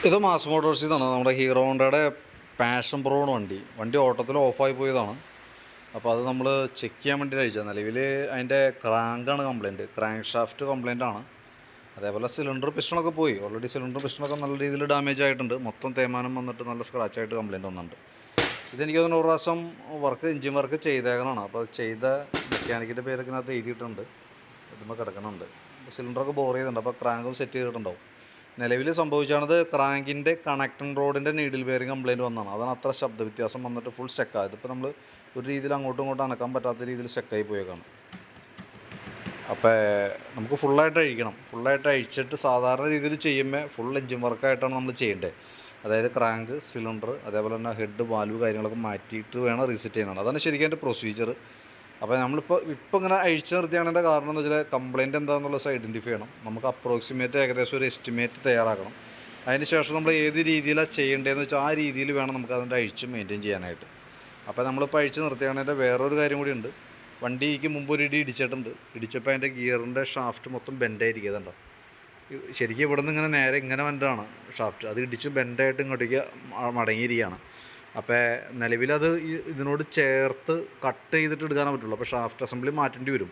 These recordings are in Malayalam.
ഇത് മാസ് മോട്ടോഴ്സിൽ നിന്നാണ്. നമ്മുടെ ഹീറോ ഹോണ്ടയുടെ പാഷൻ പ്രോ വണ്ടി ഓട്ടത്തിൽ ഓഫായി പോയതാണ്. അപ്പോൾ അത് നമ്മൾ ചെക്ക് ചെയ്യാൻ വേണ്ടി അയച്ചത്. നിലവിൽ അതിൻ്റെ ക്രാങ്കാണ് കംപ്ലയിൻറ്റ്, ക്രാങ്ക് ഷാഫ്റ്റ് കംപ്ലയിൻ്റ് ആണ്. അതേപോലെ സിലിണ്ടർ പിസ്റ്റണൊക്കെ പോയി. ഓൾറെഡി സിലിണ്ടർ പിസ്റ്റണൊക്കെ നല്ല രീതിയിൽ ഡാമേജ് ആയിട്ടുണ്ട്. മൊത്തം തേയ്മാനം വന്നിട്ട് നല്ല സ്ക്രാച്ചായിട്ട് കംപ്ലയിൻറ്റ് വന്നിട്ടുണ്ട്. ഇതെനിക്ക് തോന്നുന്നു ഒരു പ്രാവശ്യം എഞ്ചിൻ വർക്ക് ചെയ്തേക്കണതാണ്. അപ്പോൾ ചെയ്ത മെക്കാനിക്കിൻ്റെ പേരൊക്കെ ഇതിനകത്ത് എഴുതിയിട്ടുണ്ട്. ഇതുമ്പോൾ കിടക്കണുണ്ട്. സിലിണ്ടറൊക്കെ ബോർ ചെയ്തിട്ടുണ്ട്. അപ്പോൾ ക്രാങ്കും സെറ്റ് ചെയ്തിട്ടുണ്ടാവും. നിലവിൽ സംഭവിച്ചാണത് ക്രാങ്കിൻ്റെ കണക്റ്റിംഗ് റോഡിൻ്റെ നീഡിൽ ബെയറിംഗ് കംപ്ലയിൻറ്റ് വന്നതാണ്. അതാണ് അത്ര ശബ്ദ വ്യത്യാസം വന്നിട്ട് ഫുൾ സ്റ്റക്കായത്. ഇതിപ്പോൾ നമ്മൾ ഒരു രീതിയിൽ അങ്ങോട്ടും ഇങ്ങോട്ടും അനക്കാൻ പറ്റാത്ത രീതിയിൽ സ്റ്റക്കായി പോയേക്കാണ്. അപ്പോൾ നമുക്ക് ഫുള്ളായിട്ട് അഴിക്കണം. ഫുള്ളായിട്ട് അഴിച്ചിട്ട് സാധാരണ രീതിയിൽ ചെയ്യുമ്പോൾ ഫുൾ എഞ്ചിൻ വർക്കായിട്ടാണ് നമ്മൾ ചെയ്യേണ്ടത്. അതായത് ക്രാങ്ക്, സിലിണ്ടർ, അതേപോലെ തന്നെ ഹെഡ്, വാൽവ് കാര്യങ്ങളൊക്കെ മാറ്റിയിട്ട് വേണം റീസെറ്റ് ചെയ്യാനാണ്. അതാണ് ശരിക്കും അതിൻ്റെ പ്രൊസീജിയർ. അപ്പോൾ നമ്മളിപ്പോൾ ഇങ്ങനെ അഴിച്ചു നിർത്തിയാണതിൻ്റെ കാരണം എന്ന് വെച്ചാൽ കംപ്ലയിൻറ്റ് എന്താണെന്നുള്ളത് ഐഡൻറ്റിഫൈ ചെയ്യണം. നമുക്ക് അപ്രോക്സിമേറ്റ് ഏകദേശം ഒരു എസ്റ്റിമേറ്റ് തയ്യാറാക്കണം. അതിന് ശേഷം നമ്മൾ ഏത് രീതിയിലാണ് ചെയ്യേണ്ടതെന്ന് വെച്ചാൽ ആ രീതിയിൽ വേണം നമുക്ക് അതിൻ്റെ അഴിച്ച് മെയിൻറ്റെയിൻ ചെയ്യാനായിട്ട്. അപ്പോൾ നമ്മളിപ്പോൾ അഴിച്ച് നിർത്തിയാണതിൻ്റെ വേറൊരു കാര്യം കൂടി ഉണ്ട്. വണ്ടിക്ക് മുമ്പ് ഒരു ഇടിച്ചിട്ടുണ്ട്. ഇടിച്ചപ്പോൾ അതിൻ്റെ ഗിയറിൻ്റെ ഷാഫ്റ്റ് മൊത്തം ബെൻഡായിരിക്കുന്നുണ്ടോ. ശരിക്കും ഇവിടെ നിന്ന് നേരെ ഇങ്ങനെ വന്നതാണ് ഷാഫ്റ്റ്. അത് ഇടിച്ച് ബെൻഡായിട്ട് ഇങ്ങോട്ടേക്ക് മടങ്ങിയിരിക്കുകയാണ്. അപ്പോൾ നിലവിലത് ഇതിനോട് ചേർത്ത് കട്ട് ചെയ്തിട്ട് എടുക്കാനേ പറ്റുള്ളൂ. അപ്പോൾ ഷാഫ്റ്റ് അസംബ്ലി മാറ്റേണ്ടി വരും.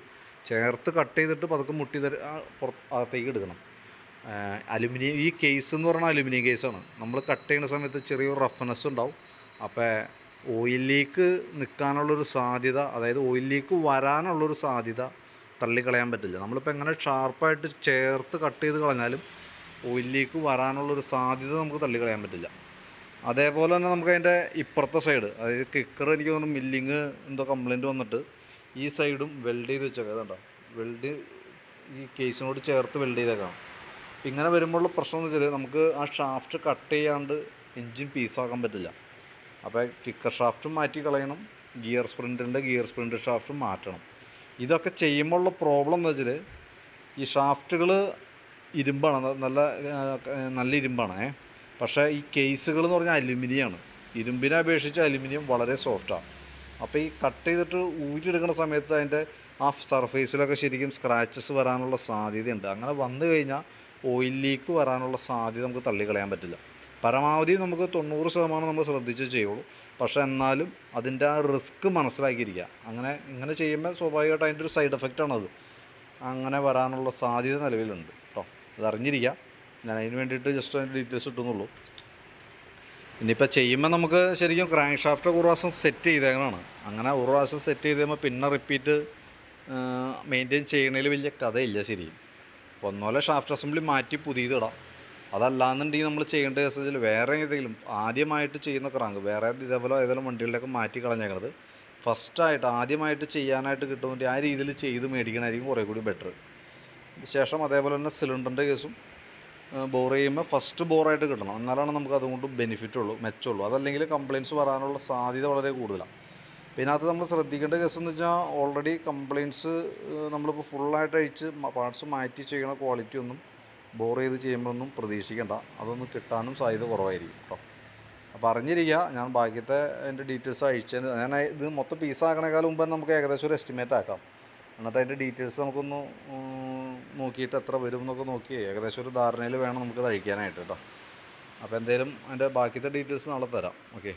ചേർത്ത് കട്ട് ചെയ്തിട്ട് പതുക്കെ മുട്ടി അകത്തേക്ക് എടുക്കണം. അലുമിനിയം ഈ കേസ് എന്ന് പറഞ്ഞാൽ അലുമിനിയം കേസാണ്. നമ്മൾ കട്ട് ചെയ്യുന്ന സമയത്ത് ചെറിയൊരു റഫ്നെസ് ഉണ്ടാവും. അപ്പോൾ ഓയിൽ ലീക്ക് നിൽക്കാനുള്ളൊരു സാധ്യത, അതായത് ഓയിൽ ലീക്ക് വരാനുള്ളൊരു സാധ്യത തള്ളിക്കളയാൻ പറ്റില്ല. നമ്മളിപ്പോൾ എങ്ങനെ ഷാർപ്പായിട്ട് ചേർത്ത് കട്ട് ചെയ്ത് കളഞ്ഞാലും ഓയിൽ ലീക്ക് വരാനുള്ളൊരു സാധ്യത നമുക്ക് തള്ളിക്കളയാൻ പറ്റില്ല. അതേപോലെ തന്നെ നമുക്ക് അതിൻ്റെ ഇപ്പുറത്തെ സൈഡ്, അതായത് കിക്കർ എനിക്ക് തോന്നുന്നു മില്ലിങ് എന്തോ കംപ്ലയിൻറ്റ് വന്നിട്ട് ഈ സൈഡും വെൽഡ് ചെയ്ത് വെച്ചേക്കാം. അതുകൊണ്ടോ വെൽഡ് ഈ കേസിനോട് ചേർത്ത് വെൽഡ് ചെയ്തേക്കാം. ഇങ്ങനെ വരുമ്പോഴുള്ള പ്രശ്നം എന്ന് വെച്ചാൽ നമുക്ക് ആ ഷാഫ്റ്റ് കട്ട് ചെയ്യാണ്ട് എൻജിൻ പീസാക്കാൻ പറ്റില്ല. അപ്പോൾ കിക്കർ ഷാഫ്റ്റും മാറ്റി കളയണം, ഗിയർ സ്പ്രിൻ്റ് ഷാഫ്റ്റും മാറ്റണം. ഇതൊക്കെ ചെയ്യുമ്പോഴുള്ള പ്രോബ്ലം എന്ന് വെച്ചാൽ ഈ ഷാഫ്റ്റുകൾ ഇരുമ്പാണ്, നല്ല ഇരുമ്പാണ്. പക്ഷേ ഈ കേസുകൾ എന്ന് പറഞ്ഞാൽ അലുമിനിയമാണ്. ഇരുമ്പിനെ അപേക്ഷിച്ച് അലുമിനിയം വളരെ സോഫ്റ്റാണ്. അപ്പോൾ ഈ കട്ട് ചെയ്തിട്ട് ഊരിയെടുക്കുന്ന സമയത്ത് അതിൻ്റെ ആ സർഫേസിലൊക്കെ ശരിക്കും സ്ക്രാച്ചസ് വരാനുള്ള സാധ്യതയുണ്ട്. അങ്ങനെ വന്നു കഴിഞ്ഞാൽ ഓയിൽ ലീക്ക് വരാനുള്ള സാധ്യത നമുക്ക് തള്ളിക്കളയാൻ പറ്റില്ല. പരമാവധി നമുക്ക് 90% നമ്മൾ ശ്രദ്ധിച്ച് ചെയ്യുള്ളൂ. പക്ഷേ എന്നാലും അതിൻ്റെ ആ റിസ്ക് മനസ്സിലാക്കിയിരിക്കുക. ഇങ്ങനെ ചെയ്യുമ്പോൾ സ്വാഭാവികമായിട്ട് അതിൻ്റെ ഒരു സൈഡ് എഫക്റ്റാണത്. അങ്ങനെ വരാനുള്ള സാധ്യത നിലവിലുണ്ട് കേട്ടോ. അതറിഞ്ഞിരിക്കുക. ഞാൻ അതിന് വേണ്ടിയിട്ട് ജസ്റ്റ് അതിൻ്റെ ഡീറ്റെയിൽസ് ഇട്ടുന്നുള്ളൂ. ഇനിയിപ്പോൾ ചെയ്യുമ്പോൾ നമുക്ക് ശരിക്കും ക്രാങ്ക് ഷാഫ്റ്റ് ഒരു പ്രാവശ്യം സെറ്റ് ചെയ്തേക്കണതാണ്. അങ്ങനെ ഒരു പ്രാവശ്യം സെറ്റ് ചെയ്ത് കഴിയുമ്പോൾ പിന്നെ റിപ്പീറ്റ് മെയിൻറ്റെയിൻ ചെയ്യണതിൽ വലിയ കഥയില്ല ശരിക്കും. ഒന്നോലെ ഷാഫ്റ്റ് അസംബ്ലി മാറ്റി പുതിയതിടാം. അതല്ലാന്നുണ്ടെങ്കിൽ നമ്മൾ ചെയ്യേണ്ട കേസിൽ വേറെ ഏതെങ്കിലും ആദ്യമായിട്ട് ചെയ്യുന്ന ക്രാങ്ക് വേറെ ഇതേപോലെ ഏതെങ്കിലും വണ്ടികളിലൊക്കെ മാറ്റി കളഞ്ഞേക്കണത് ഫസ്റ്റായിട്ട് ആദ്യമായിട്ട് ചെയ്യാനായിട്ട് കിട്ടുമെങ്കിൽ ആ രീതിയിൽ ചെയ്ത് മേടിക്കണമായിരിക്കും കുറേ കൂടി ബെറ്റർ. ശേഷം അതേപോലെ തന്നെ സിലിണ്ടറിൻ്റെ കേസും ബോർ ചെയ്യുമ്പോൾ ഫസ്റ്റ് ബോറായിട്ട് കിട്ടണം. എന്നാലാണ് നമുക്ക് അതുകൊണ്ട് ബെനിഫിറ്റുള്ളൂ, മെച്ചമുള്ളൂ. അതല്ലെങ്കിൽ കംപ്ലയിൻറ്റ്സ് വരാനുള്ള സാധ്യത വളരെ കൂടുതലാണ്. പിന്നെ അത് നമ്മൾ ശ്രദ്ധിക്കേണ്ട കേസ് എന്ന് വെച്ചാൽ ഓൾറെഡി കംപ്ലയിൻറ്റ്സ് നമ്മളിപ്പോൾ ഫുള്ളായിട്ട് അഴിച്ച് പാർട്സ് മാറ്റി ചെയ്യണ ക്വാളിറ്റി ഒന്നും ബോർ ചെയ്ത് ചെയ്യുമ്പോഴൊന്നും പ്രതീക്ഷിക്കേണ്ട. അതൊന്നും കിട്ടാനും സാധ്യത കുറവായിരിക്കും കേട്ടോ. അപ്പോൾ അറിഞ്ഞിരിക്കുക. ഞാൻ ബാക്കിയത്തെ അതിൻ്റെ ഡീറ്റെയിൽസ് അയച്ചതിന് ഞാൻ ഇത് മൊത്തം പീസാക്കണേക്കാൾ മുമ്പ് തന്നെ നമുക്ക് ഏകദേശം ഒരു എസ്റ്റിമേറ്റ് ആക്കാം. എന്നിട്ട് അതിൻ്റെ ഡീറ്റെയിൽസ് നമുക്കൊന്ന് നോക്കിയിട്ട് എത്ര വരും എന്നൊക്കെ നോക്കി ഏകദേശം ഒരു ധാരണയിൽ വേണം നമുക്കത് അഴിക്കാനായിട്ട് കേട്ടോ. അപ്പോൾ എന്തായാലും അതിൻ്റെ ബാക്കിയത്തെ ഡീറ്റെയിൽസ് നാളെ തരാം. ഓക്കെ.